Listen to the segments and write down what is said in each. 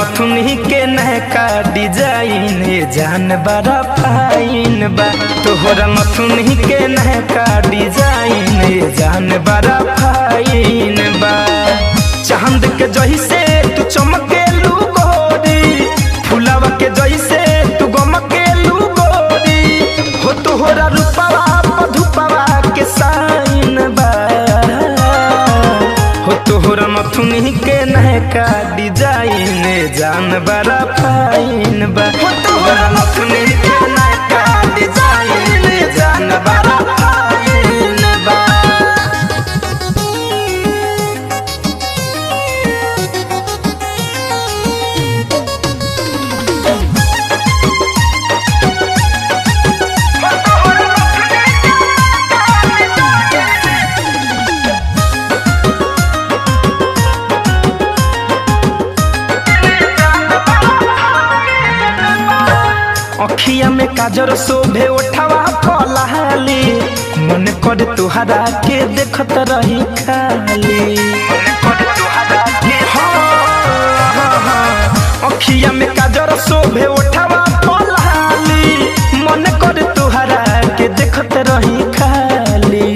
नथुनी के नहका डिजाइन जान बड़ा फाइन बा। तोहरा नथुनी के नहका डिजाइन जान बड़ा फाइन बा। चांद के जैसे तू चमके लू गोरी, फुलावा के जैसे तू गमके लू गोरी हो। तोहरा रूपवा मधुपवा के साइन बा हो। तोहरा नथुनी के नहका डिजाइन जान बड़ा फाइन बा। हो तोहरा नथुनी के नहका डिजाइन जान बड़ा फाइन बा। अखिया में काजर शोभे ओठवा पलाली, मन कर तुहरा के देखत रही खाली। अखिया में काजर शोभे ओठवा पलाली, मन कर तुहरा के देखत रही खाली।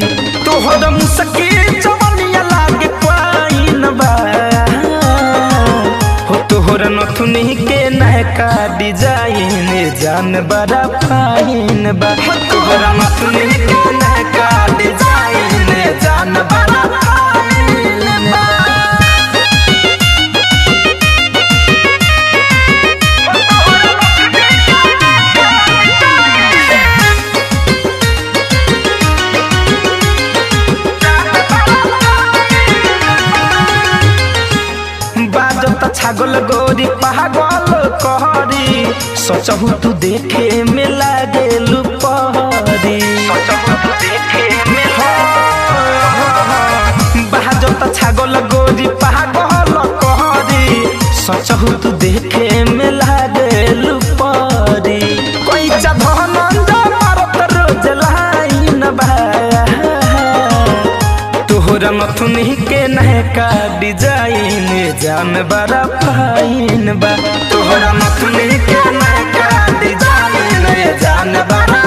तोहर मुसकी जवनिया लागे पाइन बा हो। तोहर नथुनी के नहका डिजाइन जान बड़ा फाइन बा। तोहरा नथुनी के नहका डिजाइन जान बड़ा फाइन बा। बाजता छागल गोरी पागल कहरी, सोचहु तू देखे में लागेलू पहरी। बाजता छागल गोरी पागल कहरी, सोचहु तू देखे में लागेलू पहरी। कोई धनंद मारत रोज लाइन बा। तोहरा नथुनी के नहका डिजाइन जान बड़ा फाइन बा। तोहरा नथुनी के नहका डिजाइन जान बड़ा